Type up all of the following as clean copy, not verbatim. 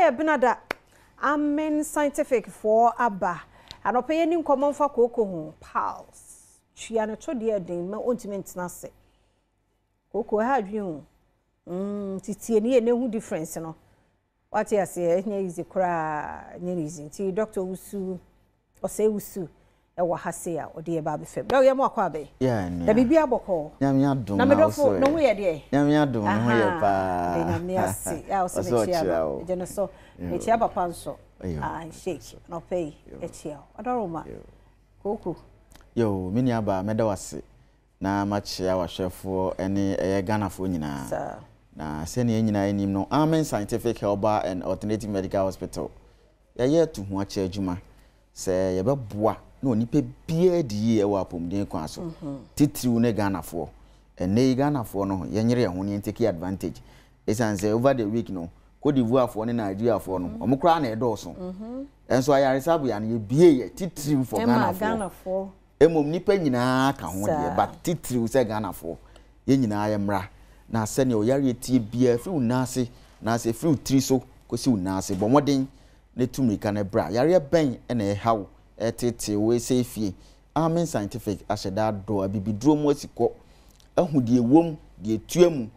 ya benada amen scientific for aba anope ni nkomo mfa koko ho pals twa ne to de den ma ontiment na se koko ha adwen titie ni ne hu difference no what you say nya easy kra nya easy ti doctor usu o say usu e wa hase a o de ba be fem da ye mo akwa be da bibia boko nyame adom na medofo no hu ye de nyame adom ho ye pa de na me ase ya o se be chia je no so e chia papa nso shake no pay e chia adoroma koko yo mini aba meda wase na machia wa chefo ene eye ganafo nyina na sene nyina enim no Amen Scientific Herbal and Alternative Medical Hospital ye to ho acha adwuma se ye beboa na onipa bia di ye wa apomden kwa so titiriu ne ganafo ene ganafo no ye nyere ho ne take advantage esanse over the week no Cote d'Ivoire for ne Nigeria for no omukra na edoso enso ayaresabu ya na ye bie ye titiriu for ganafo emom nipa nyina ka ho de but titiriu se ganafo ye nyina ye mra na sene o yare tie bia firi unase na se firi utiri so kosi unase bo moden ne tumrika na bra yare ben na e hawo etete we se fie Amen Scientific asheda do abibiduro mo asiko ahudie wom de tuamu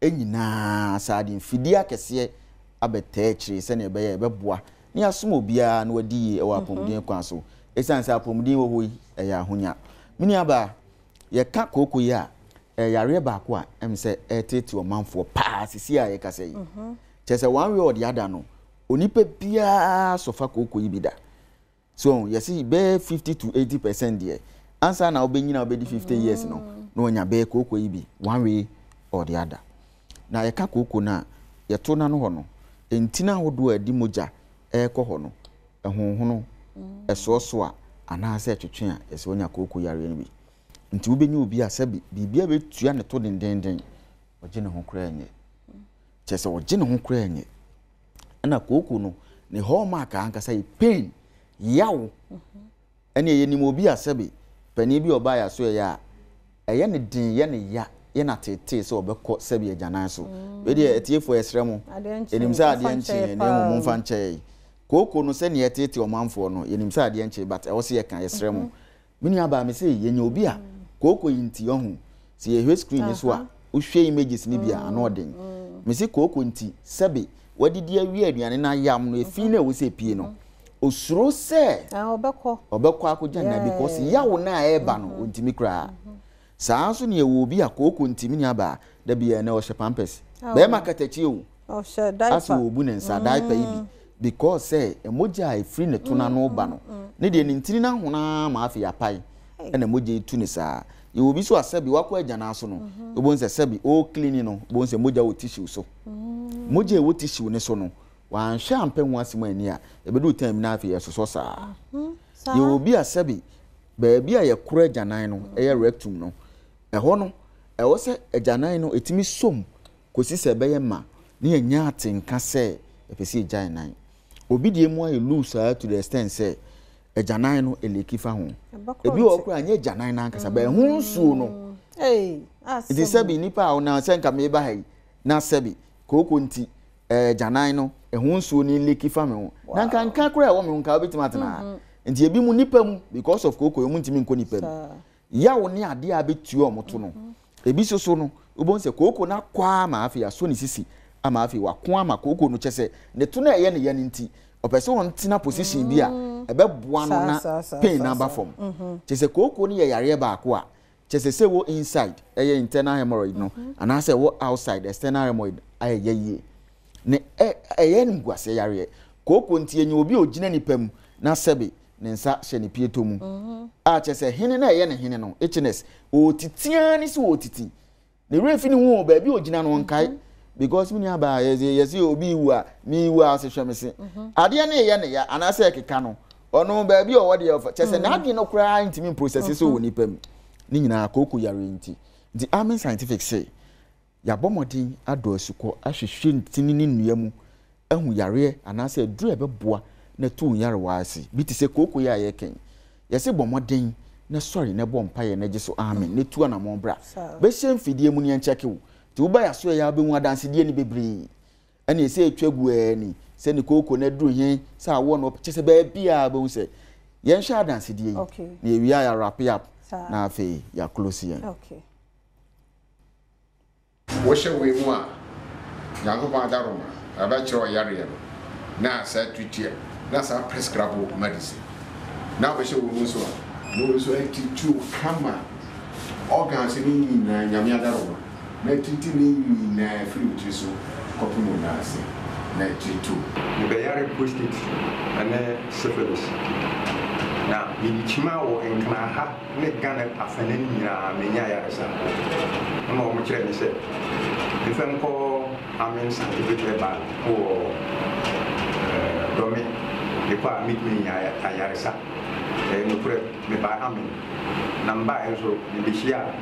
enyina saade mfidi akese abeta akire sene be ye beboa ni asom obia na wadi e wa apomden kwa so esanse apomden wo hoyi e ya ahonya mini aba ye ka koko ya yare ba ko a emse etete o manfo pa sisi a ye kasa yi chese one way or the other no onipa bia sofa koko yi bida so you see be 50 to 80% there answer na obenyina obedi 50 years no onya be koko yi bi one way or the other na ye ka koko na ye to na no ho no entina hodo adi moja ekọ no ehonhono esoso a ana se twetwe a ese onya koko yare ni bi nti wobenya obi asabi bibia betua ne to dendenden oje ne ho kra enye chese oje ne ho kra enye na koko no ne hallmark anka say pain yawo ene ye ni obi asabi pani bi oba ya so ya eye ne din ye ne ya ye na tete so obekọ sabi ajanan so we de etiefo esremo enim sa ade enche ne mo mfa nche koko no se ne yetete o manfo no enim sa ade enche but e wo se ye kan esremo mini aba me se ye nya obi a koko yinti ohu se ye hwe screen so a wo hwe images ni bia anoden me se koko nti sabi wadidi awie aduane na yam no efi na wo se pie no osuro se obekọ akogya na because yawo na eba no ontimi kra saa so ne ewo bi akoko ntimi ni aba da bia na o hye pampers be makatachi o hye diaper aso obu ne nsa diaper ibi because say emoja e free ne tuna no ba no ne de ntini na hona ma afi apai na emoja itu ne saa ye obi so asabi wakọ agya na so no obo nse sabi o clean no obo nse moja wo tissue so moja wo tissue ne so no wan hwe ampenwo asema ani a ebedu time na afi yeso saa ye obi asabi ba bia ye kura agya nan no eye rectum no eho no ewo se agya nan no etimi som kosi se be ye ma ne anya atenka se epesi agya nan obi die mu aye loose to the extent say agya nan no eleki fa ho ebi wo kura anya agya nan na nkasa ba hu nsuo no it is sabi nipa o na se nka me ba hai na sabi koko nti agya nan no hu nsuo ni leki fa me ho na nka kura wo me nka obetima atena nti ebi mu nipa mu because of koko emu ntimi nko nipa mu yawo ne ade a betuo omoto no ebi soso no obonse koko na kwa ma afi aso ni sisi ama afi wako ama koko no chese ne to na eye ne ye nti opese won tina position bi a ebeboa no na pain na ba form chese koko ni ye yare ba ko a chese se wo inside eye internal hemorrhoid no ana se wo outside external hemorrhoid aye ye ne eye ngwase yare koko nti enye obi ogina nipa mu na sebe ne nsa hye ne pieto mu a chese hene na eye ne hene no hnes o titiani so o titi ne refi ni hu ba bi ogina no nkai because mini aba yesi obi wu a mi wu a se hwemese ade na eye ne ya ana se keka no ono ba bi o wode of chese na ade no kura intimi process so woni pam ni nyina koko yare nti the Amen Scientific say ya bomodin ado asuko ahwehwe ntini ni nnua mu ahu yare ana se duru ebeboa na tu yare waasi bi ti se koko ya ye ken yesi bomodin na sorry na bom paye na giso amen ne tu na mo bra be hye mfidie mu ne ncheke wo ti wo ba ya so ya be hu adanse die ni bebre ene ese etwagu ani se ni koko na duru hen sa wo no che se ba bia ba hu se yen hwa dance die na ewia ya wrap up na afi ya close yen okay wo hye we mu a Yankopon adaroma aba kiro yare no na sa tutia na sa prescribe medicine na wo hye we mu so no so etitu kama organs ni na nyame adaroma na titi ni na free with so kopuno na ase na etitu ni be yare prostate and syphilis na chima wo enkana ha ne Ghana afane nyina menya yare sa no mo kire ni se ifem ko amen scientific ba ko domi de kwa mit me yare sa no pre me ba amen namba enso ni bishia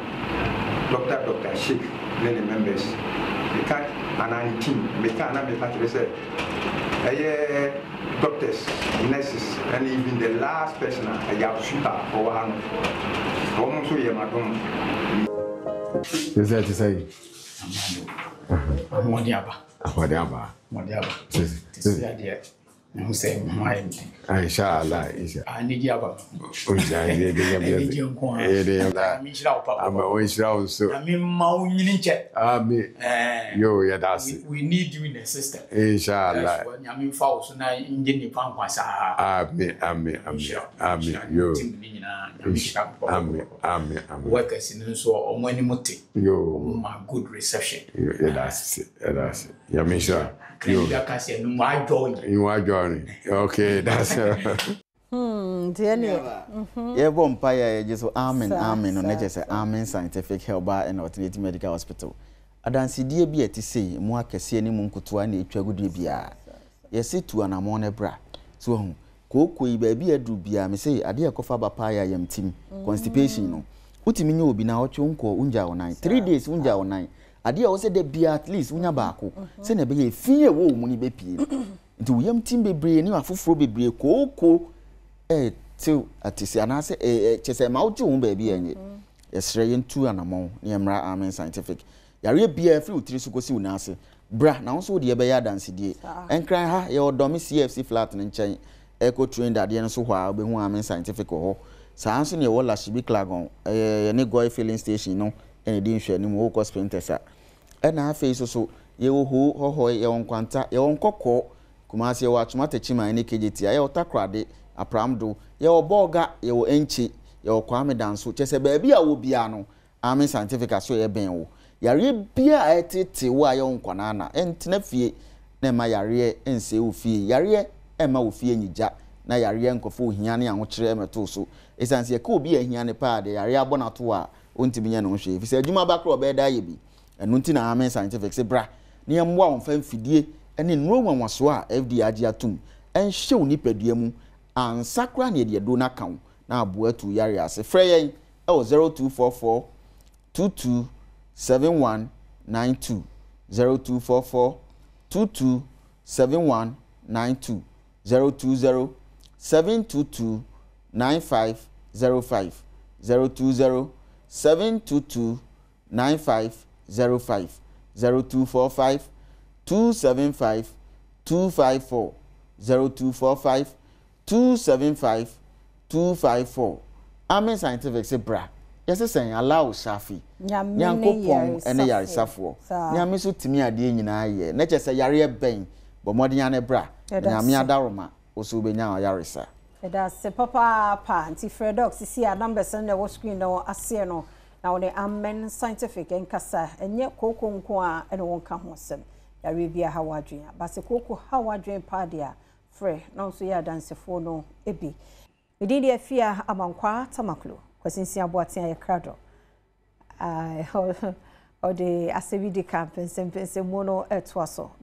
Dr. Sheikh ne members the kind anani team me kana me patire say doctors, nurses, and even the last person I have shooter for one. Almost so you madam. Is that to say? Modiaba. Who say my inshallah I need yaba. I'm always so I mean Mauni check. Yo, yeah, that's it. We need you in the system. Inshallah. I mean false na engine pump was Amen. Yo. Amen. Workers in so or money muti. Yo, my good reception. Yeah, that's it. Yeah, me sure. You are joining. Okay, that's Yeah, Bompire, just amen, or just say amen scientific health bar and alternative medical hospital. Adansi dear be to say, more can see any munkutu and a good bia. Yes, sit to an amone bra. So, Koko, baby, a drubia, me say, a dear cofa papaya yam team, constipation. No, Utimino will be now chunko unja on 9, 3 days unja on 9. Adia wo se de bia at least unya baako se na be ye fie wo mu ni be pie nti wo yam tim bebre ni afoforo bebre kooko til atisi anase chese ma oju hu ba bia enye yesre yentu anamon ne emra amen scientific yare bia free utiri so kosi unase bra na won so de be ya dance die enkran ha ye odomi CFC flat ne nchen eco trained ade no so hwa obehu amen scientific ho saa nso ne wo la shibi klagon ne goy filling station no ene di nhwe ni mo ko sprintesa ena afi so ye ho ye won kwanta ye won kokko kuma se wa tomata chima ne kejeti ye otakrade apramdo ye oboga ye wo enchi ye okwame danso chese ba bia wo bia no amen scientific aso ye ben wo yare bia etete wo aye won kwana na entena fie na ma yare ense wo fie yare ema wo fie nyija na yare nkofo ohia ne ahokere emeto so esanse ye ka obi ahia ne pa de yare abona to a ontimi nya no hwe fi se adwuma bakro obeda ye bi enu nti na amen scientific se bra ne yemwa won fa mfidie ene nro nwanwaso a FD agi atum enhye oni padua mu ansakra ne de do na kan na abo atu yare ase frɛ yen 0244 227192 0244 227192 020 722 9505 020 722 9505 0245 275 254 0245 275 254 Amen scientific se bra yes say allow shafi nyankopon ene yare safo nyame so timi ade nyina ye na che se yare ben bo modin ane bra nyame adaroma oso benya yare sa da se papa anti fredox si a numbers na wo screen na ase no na wo amen scientific enkasa enye koko nko a ene won ka ho sem yare bia hawadwen ba se koko hawadwen pa dia frɛ na nso ya dansefo no ebi medin dia fia amankwa tamaklo kwasinsi aboaten ya krado o de asebidi campus mu no etoaso